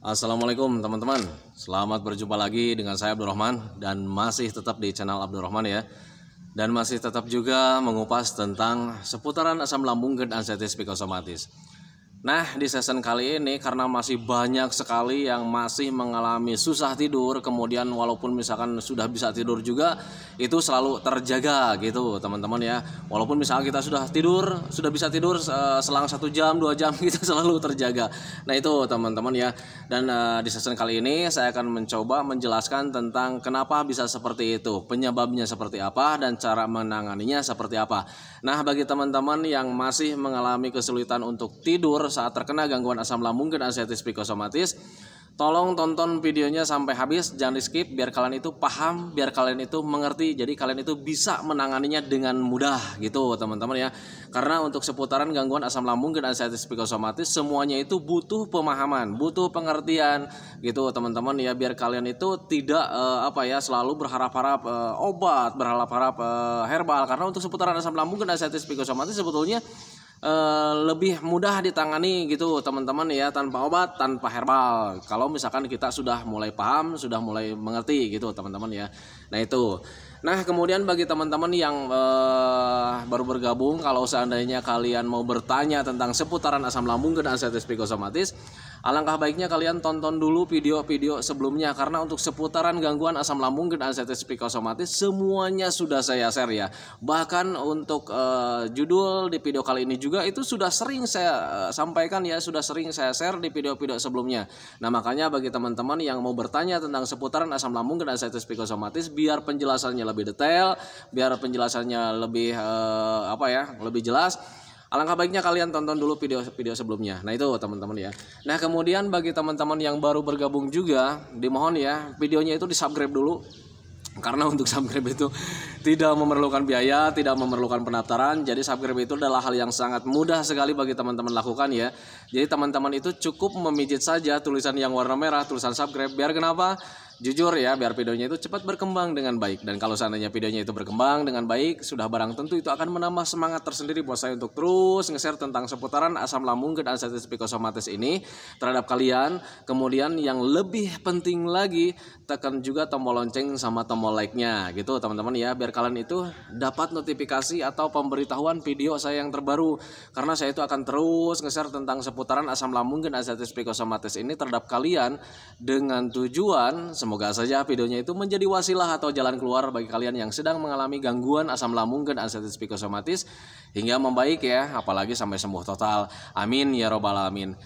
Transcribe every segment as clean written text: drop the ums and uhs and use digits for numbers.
Assalamualaikum teman-teman. Selamat berjumpa lagi dengan saya Abdurrahman dan masih tetap di channel Abdurrahman ya. Dan masih tetap juga mengupas tentang seputaran asam lambung dan anestesi psikosomatis. Nah, di season kali ini karena masih banyak sekali yang masih mengalami susah tidur, kemudian walaupun misalkan sudah bisa tidur juga itu selalu terjaga gitu teman-teman ya. Walaupun misalkan kita sudah bisa tidur selang 1 jam 2 jam kita selalu terjaga. Nah itu teman-teman ya. Dan di season kali ini saya akan mencoba menjelaskan tentang kenapa bisa seperti itu, penyebabnya seperti apa dan cara menanganinya seperti apa. Nah, bagi teman-teman yang masih mengalami kesulitan untuk tidur saat terkena gangguan asam lambung dan anestesi psikosomatis, tolong tonton videonya sampai habis, jangan di skip biar kalian itu paham, biar kalian itu mengerti, jadi kalian itu bisa menanganinya dengan mudah gitu teman-teman ya. Karena untuk seputaran gangguan asam lambung dan anestesi psikosomatis semuanya itu butuh pemahaman, butuh pengertian gitu teman-teman ya, biar kalian itu tidak selalu berharap-harap obat, berharap-harap herbal. Karena untuk seputaran asam lambung dan anestesi psikosomatis sebetulnya lebih mudah ditangani gitu teman-teman ya, tanpa obat, tanpa herbal. Kalau misalkan kita sudah mulai paham, sudah mulai mengerti gitu teman-teman ya. Nah itu. Nah kemudian bagi teman-teman yang baru bergabung, kalau seandainya kalian mau bertanya tentang seputaran asam lambung dan anestesi psikosomatis, alangkah baiknya kalian tonton dulu video-video sebelumnya. Karena untuk seputaran gangguan asam lambung dan anestesi psikosomatis semuanya sudah saya share ya. Bahkan untuk judul di video kali ini juga itu sudah sering saya sampaikan ya, sudah sering saya share di video-video sebelumnya. Nah makanya bagi teman-teman yang mau bertanya tentang seputaran asam lambung dan anestesi psikosomatis, biar penjelasannya lebih detail, biar penjelasannya lebih lebih jelas, alangkah baiknya kalian tonton dulu video sebelumnya. Nah itu teman-teman ya. Nah kemudian bagi teman-teman yang baru bergabung juga, dimohon ya videonya itu di subscribe dulu. Karena untuk subscribe itu tidak memerlukan biaya, tidak memerlukan pendaftaran. Jadi subscribe itu adalah hal yang sangat mudah sekali bagi teman-teman lakukan ya. Jadi teman-teman itu cukup memijit saja tulisan yang warna merah, tulisan subscribe. Biar kenapa? Jujur ya, biar videonya itu cepat berkembang dengan baik. Dan kalau seandainya videonya itu berkembang dengan baik, sudah barang tentu itu akan menambah semangat tersendiri buat saya untuk terus nge-share tentang seputaran asam lambung dan anestesi psikosomatis ini terhadap kalian. Kemudian yang lebih penting lagi, tekan juga tombol lonceng sama tombol like-nya gitu teman-teman ya, biar kalian itu dapat notifikasi atau pemberitahuan video saya yang terbaru. Karena saya itu akan terus nge-share tentang seputaran asam lambung dan anestesi psikosomatis ini terhadap kalian dengan tujuan semoga saja videonya itu menjadi wasilah atau jalan keluar bagi kalian yang sedang mengalami gangguan asam lambung dan anestesi psikosomatis hingga membaik ya, apalagi sampai sembuh total. Amin ya robbal alamin.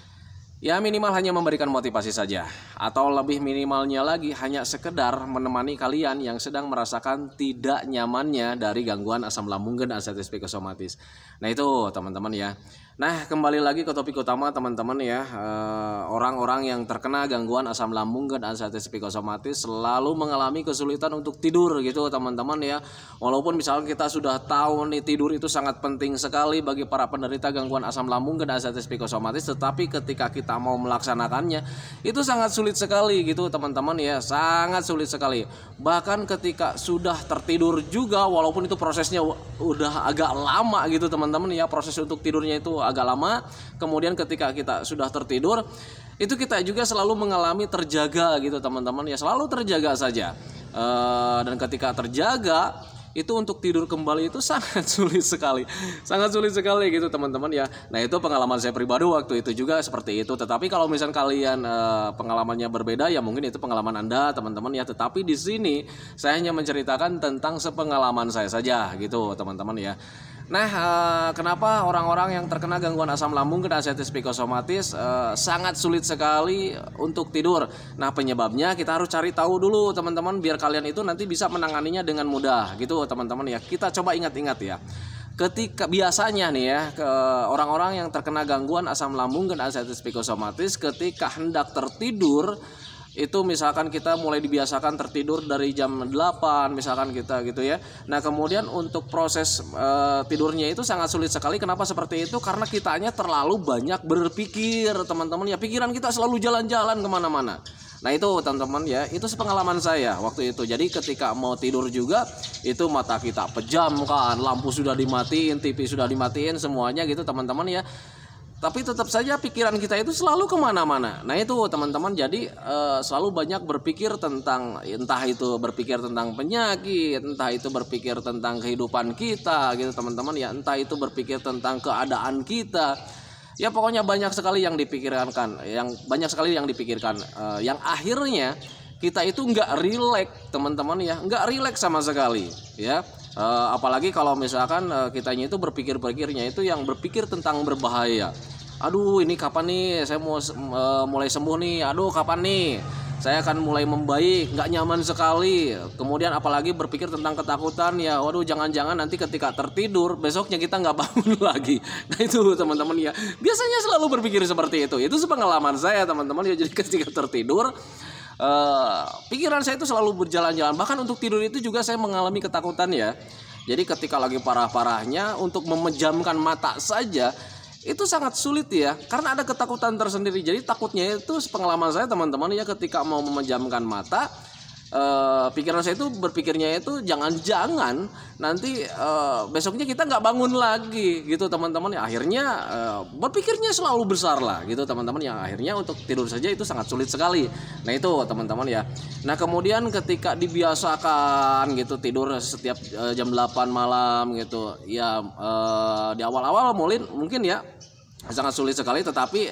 Ya minimal hanya memberikan motivasi saja, atau lebih minimalnya lagi hanya sekedar menemani kalian yang sedang merasakan tidak nyamannya dari gangguan asam lambung dan anestesi psikosomatis. Nah itu teman-teman ya. Nah kembali lagi ke topik utama teman-teman ya. Orang-orang yang terkena gangguan asam lambung dan anestesi psikosomatis selalu mengalami kesulitan untuk tidur gitu teman-teman ya. Walaupun misalnya kita sudah tahu nih tidur itu sangat penting sekali bagi para penderita gangguan asam lambung dan anestesi psikosomatis, tetapi ketika kita mau melaksanakannya itu sangat sulit sekali gitu teman-teman ya, sangat sulit sekali. Bahkan ketika sudah tertidur juga, walaupun itu prosesnya udah agak lama gitu teman-teman ya, proses untuk tidurnya itu agak lama. Kemudian ketika kita sudah tertidur itu kita juga selalu mengalami terjaga gitu teman-teman ya, selalu terjaga saja. Dan ketika terjaga itu untuk tidur kembali itu sangat sulit sekali gitu teman-teman ya. Nah itu pengalaman saya pribadi waktu itu juga seperti itu. Tetapi kalau misalnya kalian pengalamannya berbeda ya mungkin itu pengalaman Anda teman-teman ya. Tetapi di sini saya hanya menceritakan tentang sepengalaman saya saja gitu teman-teman ya. Nah, kenapa orang-orang yang terkena gangguan asam lambung dan anestesi psikosomatis sangat sulit sekali untuk tidur? Nah, penyebabnya kita harus cari tahu dulu, teman-teman, biar kalian itu nanti bisa menanganinya dengan mudah, gitu, teman-teman ya. Kita coba ingat-ingat ya. Ketika biasanya nih ya, orang-orang yang terkena gangguan asam lambung dan anestesi psikosomatis ketika hendak tertidur itu misalkan kita mulai dibiasakan tertidur dari jam 8 misalkan kita gitu ya. Nah kemudian untuk proses tidurnya itu sangat sulit sekali. Kenapa seperti itu? Karena kitanya terlalu banyak berpikir teman-teman ya. Pikiran kita selalu jalan-jalan kemana-mana. Nah itu teman-teman ya, itu sepengalaman saya waktu itu. Jadi ketika mau tidur juga itu mata kita pejam kan, lampu sudah dimatiin, TV sudah dimatiin semuanya gitu teman-teman ya. tapi tetap saja pikiran kita itu selalu kemana-mana. Nah itu teman-teman, jadi selalu banyak berpikir tentang, entah itu berpikir tentang penyakit, entah itu berpikir tentang kehidupan kita gitu teman-teman ya, entah itu berpikir tentang keadaan kita. Ya pokoknya banyak sekali yang dipikirkan, yang akhirnya kita itu nggak rileks teman-teman ya, nggak rileks sama sekali ya. Apalagi kalau misalkan kitanya itu berpikirnya itu yang berpikir tentang berbahaya. Aduh ini kapan nih saya mau mulai sembuh nih, aduh kapan nih saya akan mulai membaik, nggak nyaman sekali. Kemudian apalagi berpikir tentang ketakutan ya, waduh jangan-jangan nanti ketika tertidur besoknya kita nggak bangun lagi. Nah itu teman-teman ya, biasanya selalu berpikir seperti itu sepengalaman saya teman-teman ya. Jadi ketika tertidur pikiran saya itu selalu berjalan-jalan, bahkan untuk tidur itu juga saya mengalami ketakutan ya. Jadi ketika lagi parah-parahnya untuk memejamkan mata saja itu sangat sulit ya, karena ada ketakutan tersendiri. Jadi takutnya itu pengalaman saya teman-teman ya, ketika mau memejamkan mata pikiran saya itu berpikirnya itu jangan-jangan nanti besoknya kita nggak bangun lagi gitu teman-teman ya. Akhirnya berpikirnya selalu besar lah gitu teman-teman, yang akhirnya untuk tidur saja itu sangat sulit sekali. Nah itu teman-teman ya. Nah kemudian ketika dibiasakan gitu tidur setiap jam 8 malam gitu ya, di awal-awal mungkin ya sangat sulit sekali, tetapi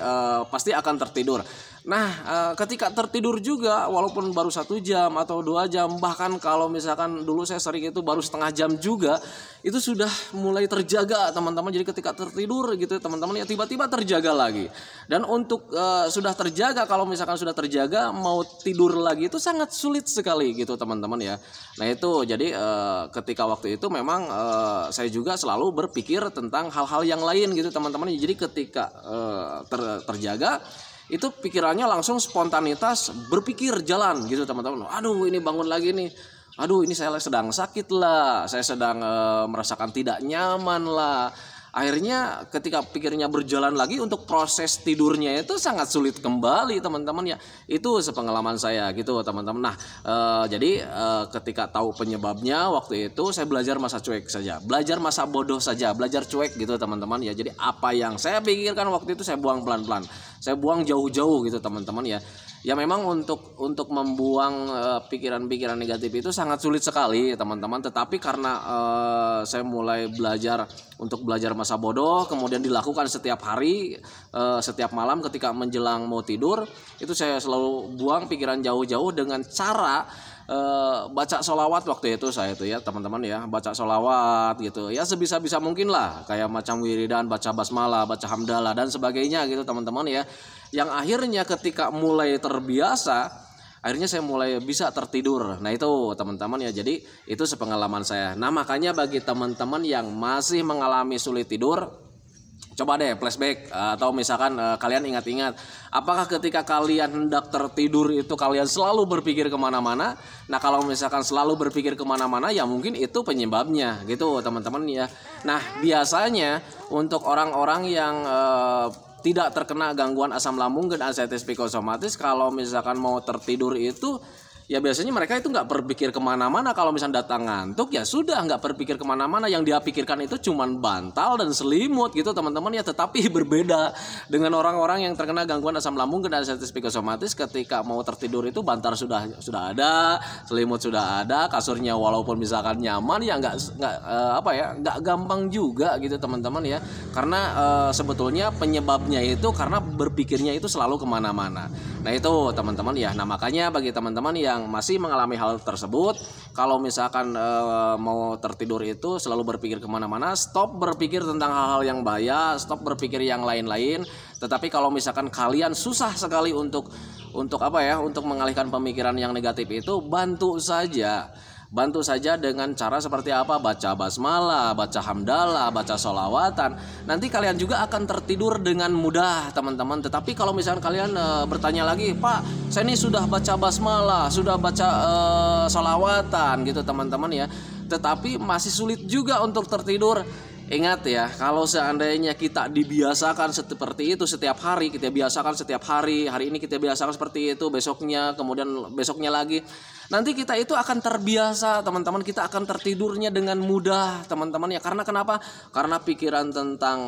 pasti akan tertidur. Nah ketika tertidur juga walaupun baru 1 jam atau 2 jam, bahkan kalau misalkan dulu saya sering itu baru setengah jam juga, itu sudah mulai terjaga teman-teman. Jadi ketika tertidur gitu teman-teman ya, tiba-tiba terjaga lagi. Dan untuk sudah terjaga, kalau misalkan sudah terjaga mau tidur lagi itu sangat sulit sekali gitu teman-teman ya. Nah itu jadi ketika waktu itu memang saya juga selalu berpikir tentang hal-hal yang lain gitu teman-teman. Jadi ketika terjaga itu pikirannya langsung spontanitas berpikir jalan gitu teman-teman. Aduh ini bangun lagi nih, aduh ini saya sedang sakit lah, saya sedang merasakan tidak nyaman lah. Akhirnya ketika pikirnya berjalan lagi, untuk proses tidurnya itu sangat sulit kembali teman-teman ya. Itu sepengalaman saya gitu teman-teman. Nah jadi ketika tahu penyebabnya, waktu itu saya belajar masa cuek saja, belajar masa bodoh saja, belajar cuek gitu teman-teman ya. Jadi apa yang saya pikirkan waktu itu saya buang pelan-pelan, saya buang jauh-jauh gitu teman-teman ya. Ya memang untuk membuang pikiran-pikiran negatif itu sangat sulit sekali teman-teman. Tetapi karena saya mulai belajar masa bodoh, kemudian dilakukan setiap hari, setiap malam ketika menjelang mau tidur, itu saya selalu buang pikiran jauh-jauh dengan cara baca sholawat waktu itu saya itu ya teman-teman ya, baca sholawat gitu ya sebisa-bisa mungkin lah, kayak macam wiridan, baca basmalah, baca hamdalah dan sebagainya gitu teman-teman ya. Yang akhirnya ketika mulai terbiasa, akhirnya saya mulai bisa tertidur. Nah itu teman-teman ya, jadi itu sepengalaman saya. Nah makanya bagi teman-teman yang masih mengalami sulit tidur, coba deh flashback atau misalkan kalian ingat-ingat, apakah ketika kalian hendak tertidur itu kalian selalu berpikir kemana-mana? Nah kalau misalkan selalu berpikir kemana-mana ya mungkin itu penyebabnya gitu teman-teman ya. Nah biasanya untuk orang-orang yang tidak terkena gangguan asam lambung dan anxiety psikosomatis, kalau misalkan mau tertidur itu ya biasanya mereka itu nggak berpikir kemana-mana. Kalau misalnya datang ngantuk ya sudah nggak berpikir kemana-mana, yang dia pikirkan itu cuman bantal dan selimut gitu teman-teman ya. Tetapi berbeda dengan orang-orang yang terkena gangguan asam lambung dan anxiety psikosomatis, ketika mau tertidur itu bantal sudah ada, selimut sudah ada, kasurnya walaupun misalkan nyaman ya nggak gampang juga gitu teman-teman ya. Karena sebetulnya penyebabnya itu karena berpikirnya itu selalu kemana-mana. Nah itu teman-teman ya. Nah makanya bagi teman-teman yang masih mengalami hal tersebut, kalau misalkan mau tertidur itu selalu berpikir kemana-mana, stop berpikir tentang hal-hal yang bahaya, stop berpikir yang lain-lain. Tetapi kalau misalkan kalian susah sekali untuk mengalihkan pemikiran yang negatif itu, bantu saja dengan cara seperti apa? Baca basmalah, baca hamdalah, baca sholawatan. Nanti kalian juga akan tertidur dengan mudah teman-teman. Tetapi kalau misalkan kalian bertanya lagi, Pak saya ini sudah baca basmalah, sudah baca sholawatan gitu teman-teman ya, tetapi masih sulit juga untuk tertidur, Ingat ya, kalau seandainya kita dibiasakan seperti itu setiap hari, kita biasakan setiap hari, hari ini kita biasakan seperti itu, besoknya, kemudian besoknya lagi, nanti kita itu akan terbiasa, teman-teman. Kita akan tertidurnya dengan mudah, teman-teman ya. Karena kenapa? Karena pikiran tentang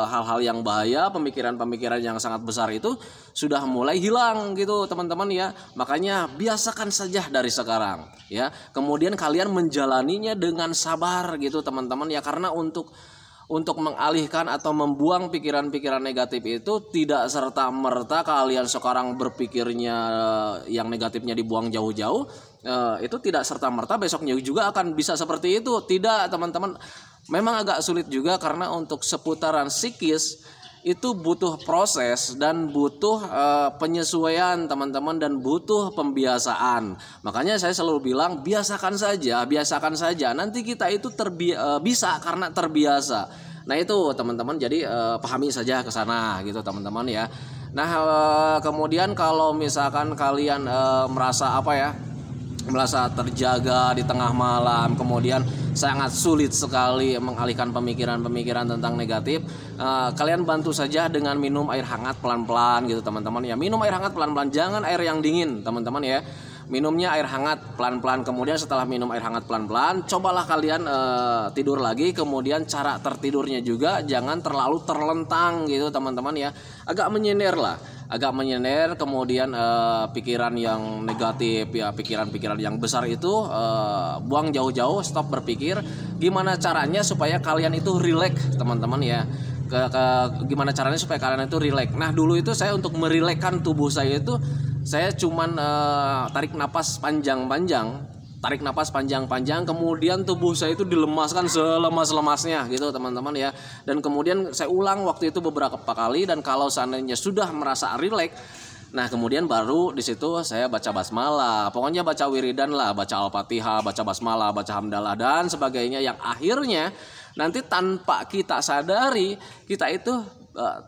hal-hal yang bahaya, pemikiran-pemikiran yang sangat besar itu sudah mulai hilang gitu, teman-teman ya. Makanya biasakan saja dari sekarang ya. Kemudian kalian menjalaninya dengan sabar gitu, teman-teman ya. Karena untuk mengalihkan atau membuang pikiran-pikiran negatif itu tidak serta-merta kalian sekarang berpikirnya yang negatifnya dibuang jauh-jauh, itu tidak serta-merta besoknya juga akan bisa seperti itu. Tidak, teman-teman. Memang agak sulit juga karena untuk seputaran psikis itu butuh proses dan butuh penyesuaian, teman-teman, dan butuh pembiasaan. Makanya saya selalu bilang biasakan saja. Nanti kita itu bisa karena terbiasa. Nah itu, teman-teman, jadi pahami saja ke sana gitu, teman-teman ya. Nah kemudian kalau misalkan kalian merasa terjaga di tengah malam, kemudian sangat sulit sekali mengalihkan pemikiran-pemikiran tentang negatif, kalian bantu saja dengan minum air hangat pelan-pelan gitu, teman-teman ya. Minum air hangat pelan-pelan, jangan air yang dingin, teman-teman ya. Minumnya air hangat pelan-pelan, kemudian setelah minum air hangat pelan-pelan, cobalah kalian tidur lagi. Kemudian cara tertidurnya juga jangan terlalu terlentang gitu, teman-teman ya. Agak menyender, kemudian pikiran yang negatif ya, pikiran-pikiran yang besar itu buang jauh-jauh, stop berpikir. Gimana caranya supaya kalian itu rileks, teman-teman ya. Gimana caranya supaya kalian itu rileks. Nah dulu itu saya untuk merilekskan tubuh saya itu, saya cuman tarik napas panjang-panjang, kemudian tubuh saya itu dilemaskan selemas-lemasnya gitu, teman-teman ya. Dan kemudian saya ulang waktu itu beberapa kali, dan kalau seandainya sudah merasa rileks, nah kemudian baru di situ saya baca basmalah, pokoknya baca wiridan lah, baca Al-Fatihah, baca basmalah, baca hamdalah dan sebagainya, yang akhirnya nanti tanpa kita sadari kita itu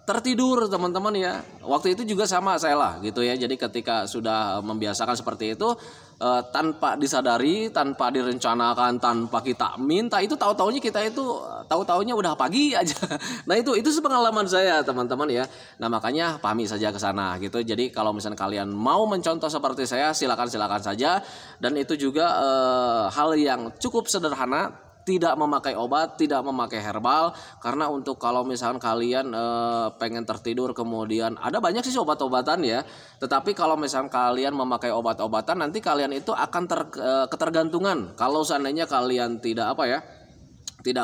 tertidur, teman-teman ya. Waktu itu juga sama saya lah gitu ya. Jadi ketika sudah membiasakan seperti itu, tanpa disadari, tanpa direncanakan, tanpa kita minta, itu tahu-taunya kita itu tahu-taunya udah pagi aja. Nah itu pengalaman saya, teman-teman ya. Nah makanya pahami saja ke sana gitu. Jadi kalau misalnya kalian mau mencontoh seperti saya, silakan saja. Dan itu juga hal yang cukup sederhana. Tidak memakai obat, tidak memakai herbal. Karena untuk kalau misalkan kalian pengen tertidur, kemudian ada banyak sih obat-obatan ya. Tetapi kalau misalkan kalian memakai obat-obatan, nanti kalian itu akan ketergantungan. Kalau seandainya kalian tidak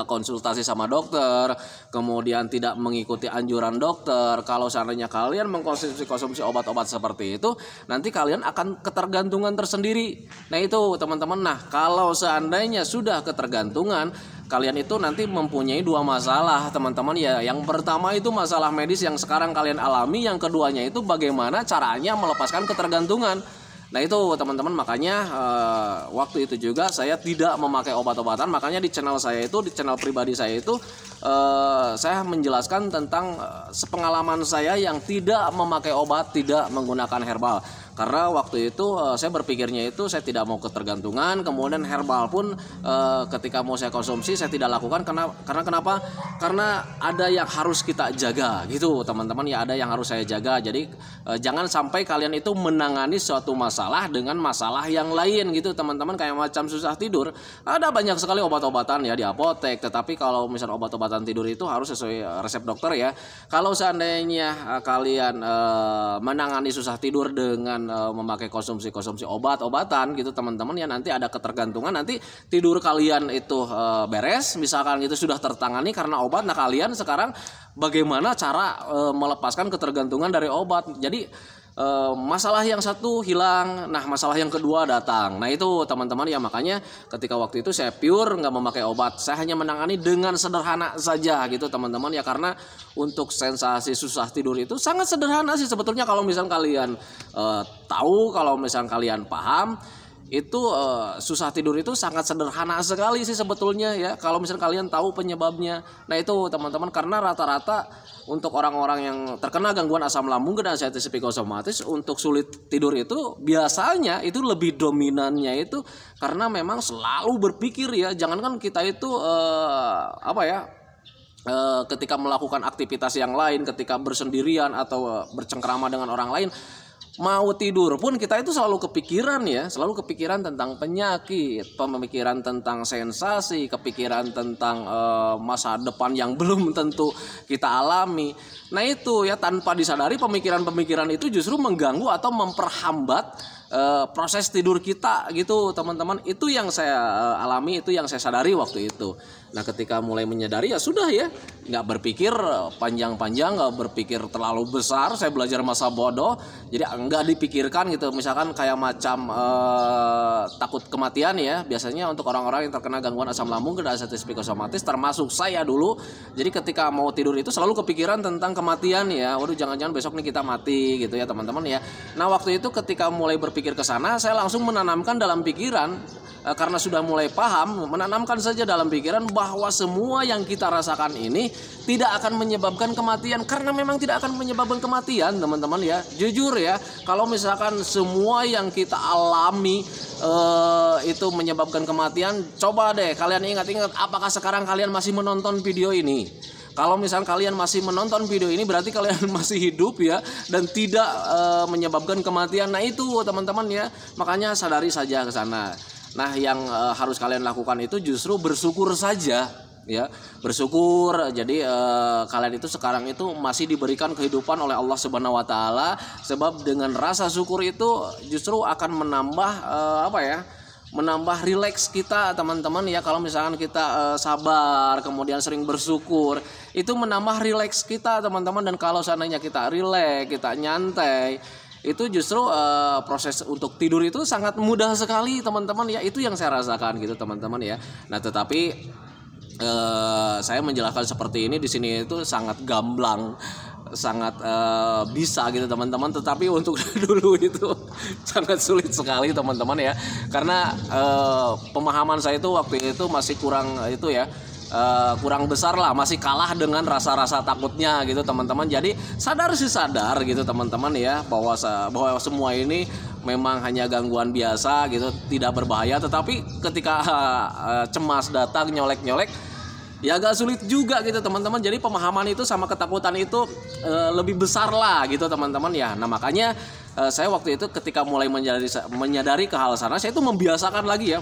konsultasi sama dokter, kemudian tidak mengikuti anjuran dokter, kalau seandainya kalian mengkonsumsi obat-obat seperti itu, nanti kalian akan ketergantungan tersendiri. Nah itu, teman-teman. Nah kalau seandainya sudah ketergantungan, kalian itu nanti mempunyai dua masalah, teman-teman ya. Yang pertama itu masalah medis yang sekarang kalian alami, yang keduanya itu bagaimana caranya melepaskan ketergantungan. Nah itu, teman-teman, makanya waktu itu juga saya tidak memakai obat-obatan. Makanya di channel saya itu, di channel pribadi saya itu, saya menjelaskan tentang sepengalaman saya yang tidak memakai obat, tidak menggunakan herbal. Karena waktu itu saya berpikirnya itu saya tidak mau ketergantungan. Kemudian herbal pun ketika mau saya konsumsi saya tidak lakukan. Karena kenapa? Karena ada yang harus kita jaga gitu, teman-teman ya. Ada yang harus saya jaga. Jadi jangan sampai kalian itu menangani suatu masalah dengan masalah yang lain gitu, teman-teman. Kayak macam susah tidur, ada banyak sekali obat-obatan ya di apotek. Tetapi kalau misalnya obat-obatan tidur itu harus sesuai resep dokter ya. Kalau seandainya kalian menangani susah tidur dengan memakai konsumsi obat-obatan gitu, teman-teman ya, nanti ada ketergantungan. Nanti tidur kalian itu beres misalkan itu sudah tertangani karena obat. Nah kalian sekarang bagaimana cara melepaskan ketergantungan dari obat. Jadi masalah yang satu hilang, nah masalah yang kedua datang. Nah itu, teman-teman ya, makanya ketika waktu itu saya pure nggak memakai obat, saya hanya menangani dengan sederhana saja gitu, teman-teman ya. Karena untuk sensasi susah tidur itu sangat sederhana sih sebetulnya. Kalau misalnya kalian tahu, kalau misalnya kalian paham, itu susah tidur itu sangat sederhana sekali sih sebetulnya ya, kalau misalnya kalian tahu penyebabnya. Nah itu, teman-teman, karena rata-rata untuk orang-orang yang terkena gangguan asam lambung dan anxiety psikosomatis, untuk sulit tidur itu biasanya itu lebih dominannya itu karena memang selalu berpikir ya. Jangankan kita itu ketika melakukan aktivitas yang lain, ketika bersendirian atau bercengkrama dengan orang lain, mau tidur pun kita itu selalu kepikiran ya, selalu kepikiran tentang penyakit, pemikiran tentang sensasi, kepikiran tentang masa depan yang belum tentu kita alami. Nah itu ya, tanpa disadari pemikiran-pemikiran itu justru mengganggu atau memperhambat proses tidur kita gitu teman-teman. Itu yang saya alami, itu yang saya sadari waktu itu. Nah ketika mulai menyadari ya sudah ya, nggak berpikir panjang-panjang, nggak berpikir terlalu besar. Saya belajar masa bodoh, jadi nggak dipikirkan gitu. Misalkan kayak macam takut kematian ya, biasanya untuk orang-orang yang terkena gangguan asam lambung, anestesi psikosomatis, termasuk saya dulu. Jadi ketika mau tidur itu selalu kepikiran tentang kematian ya. Waduh jangan-jangan besok nih kita mati gitu ya teman-teman ya. Nah waktu itu ketika mulai berpikir ke sana, saya langsung menanamkan dalam pikiran, karena sudah mulai paham, menanamkan saja dalam pikiran bahwa semua yang kita rasakan ini tidak akan menyebabkan kematian, karena memang tidak akan menyebabkan kematian teman-teman ya. Jujur ya, kalau misalkan semua yang kita alami itu menyebabkan kematian, coba deh kalian ingat-ingat, apakah sekarang kalian masih menonton video ini? Kalau misalnya kalian masih menonton video ini, berarti kalian masih hidup ya, dan tidak menyebabkan kematian. Nah itu teman-teman ya, makanya sadari saja ke sana. Nah yang harus kalian lakukan itu justru bersyukur saja ya, bersyukur. Jadi kalian itu sekarang itu masih diberikan kehidupan oleh Allah Subhanahu Wa Taala, sebab dengan rasa syukur itu justru akan menambah menambah rileks kita teman-teman ya. Kalau misalkan kita sabar, kemudian sering bersyukur, itu menambah rileks kita teman-teman. Dan kalau seandainya kita rileks, kita nyantai, itu justru proses untuk tidur itu sangat mudah sekali teman-teman ya. Itu yang saya rasakan gitu teman-teman ya. Nah tetapi saya menjelaskan seperti ini di sini itu sangat gamblang, sangat bisa gitu teman-teman, tetapi untuk dulu itu sangat sulit sekali teman-teman ya, karena pemahaman saya itu waktu itu masih kurang itu ya, kurang besar lah, masih kalah dengan rasa-rasa takutnya gitu teman-teman. Jadi sadar gitu teman-teman ya, bahwa semua ini memang hanya gangguan biasa gitu, tidak berbahaya. Tetapi ketika cemas datang nyolek-nyolek, ya agak sulit juga gitu teman-teman. Jadi pemahaman itu sama ketakutan itu lebih besar lah gitu teman-teman ya. Nah makanya saya waktu itu ketika mulai menyadari ke hal sana, saya itu membiasakan lagi ya,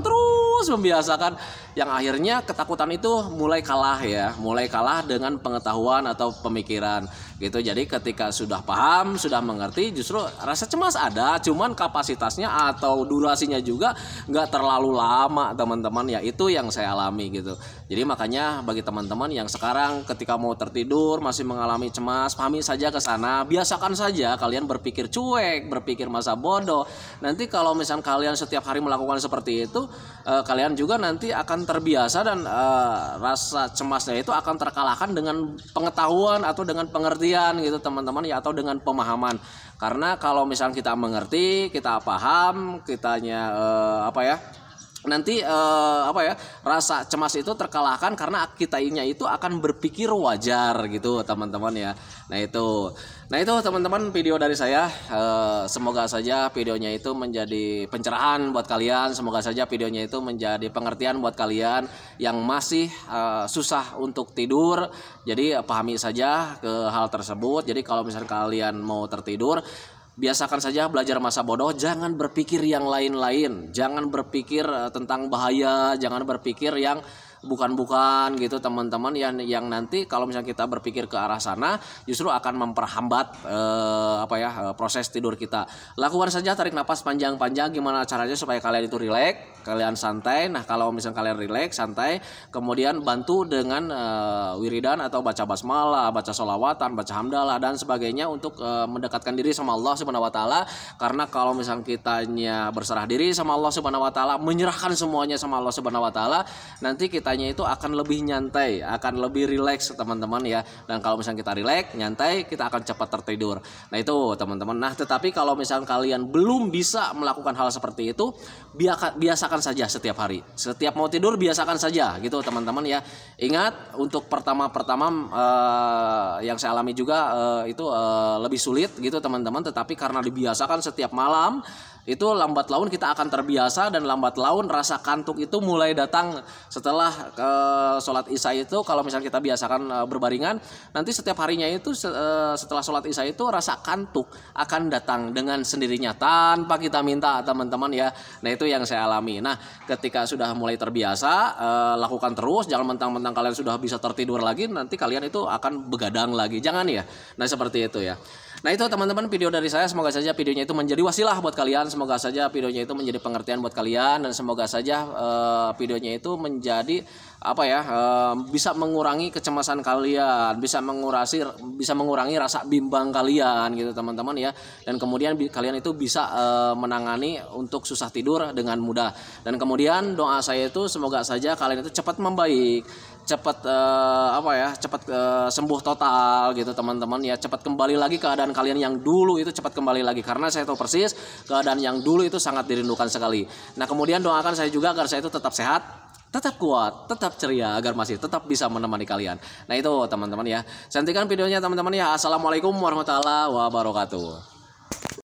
terus membiasakan, yang akhirnya ketakutan itu mulai kalah ya, mulai kalah dengan pengetahuan atau pemikiran gitu. Jadi ketika sudah paham, sudah mengerti, justru rasa cemas ada, cuman kapasitasnya atau durasinya juga nggak terlalu lama teman-teman ya. Itu yang saya alami gitu. Jadi makanya bagi teman-teman yang sekarang ketika mau tertidur masih mengalami cemas, pahami saja ke sana, biasakan saja kalian berpikir cuek, berpikir masa bodoh. Nanti kalau misalnya kalian setiap hari melakukan seperti itu, kalian juga nanti akan terbiasa, dan rasa cemasnya itu akan terkalahkan dengan pengetahuan atau dengan pengertian gitu teman-teman ya, atau dengan pemahaman. Karena kalau misalnya kita mengerti, kita paham, kitanya nanti rasa cemas itu terkalahkan karena kitanya itu akan berpikir wajar gitu teman-teman ya. Nah itu teman-teman video dari saya. Semoga saja videonya itu menjadi pencerahan buat kalian. Semoga saja videonya itu menjadi pengertian buat kalian yang masih susah untuk tidur. Jadi pahami saja ke hal tersebut. Jadi kalau misalnya kalian mau tertidur, biasakan saja belajar masa bodoh, jangan berpikir yang lain-lain, jangan berpikir tentang bahaya, jangan berpikir yang bukan-bukan gitu teman-teman, yang nanti kalau misalnya kita berpikir ke arah sana justru akan memperhambat proses tidur kita. Lakukan saja tarik napas panjang-panjang. Gimana caranya supaya kalian itu rileks, kalian santai. Nah kalau misalnya kalian rileks, santai, kemudian bantu dengan wiridan atau baca basmalah, baca sholawatan, baca hamdalah dan sebagainya untuk mendekatkan diri sama Allah Subhanahu Wa Taala. Karena kalau misalnya kitanya berserah diri sama Allah Subhanahu Wa Taala, menyerahkan semuanya sama Allah Subhanahu Wa Taala, nanti kitanya itu akan lebih nyantai, akan lebih rileks teman-teman ya. Dan kalau misalnya kita rileks, nyantai, kita akan cepat tertidur. Nah itu teman-teman. Nah tetapi kalau misalnya kalian belum bisa melakukan hal seperti itu, biasakan saja setiap hari. Setiap mau tidur biasakan saja gitu teman-teman ya. Ingat, untuk pertama-pertama yang saya alami juga itu lebih sulit gitu teman-teman. Tetapi karena dibiasakan setiap malam, itu lambat laun kita akan terbiasa, dan lambat laun rasa kantuk itu mulai datang setelah sholat isya itu kalau misalnya kita biasakan berbaringan, nanti setiap harinya itu setelah sholat isya itu rasa kantuk akan datang dengan sendirinya tanpa kita minta teman-teman ya. Nah itu yang saya alami. Nah ketika sudah mulai terbiasa, lakukan terus, jangan mentang-mentang kalian sudah bisa tertidur lagi, nanti kalian itu akan begadang lagi, jangan ya. Nah seperti itu ya. Nah itu teman-teman video dari saya, semoga saja videonya itu menjadi wasilah buat kalian, semoga saja videonya itu menjadi pengertian buat kalian, dan semoga saja videonya itu menjadi bisa mengurangi kecemasan kalian, bisa mengurangi rasa bimbang kalian gitu teman-teman ya, dan kemudian kalian itu bisa menangani untuk susah tidur dengan mudah. Dan kemudian doa saya itu semoga saja kalian itu cepat membaik, cepat sembuh total gitu teman-teman ya, cepat kembali lagi keadaan kalian yang dulu itu, cepat kembali lagi, karena saya tahu persis keadaan yang dulu itu sangat dirindukan sekali. Nah kemudian doakan saya juga agar saya itu tetap sehat, tetap kuat, tetap ceria, agar masih tetap bisa menemani kalian. Nah itu teman-teman ya, saya hentikan videonya teman-teman ya. Assalamualaikum warahmatullahi wabarakatuh.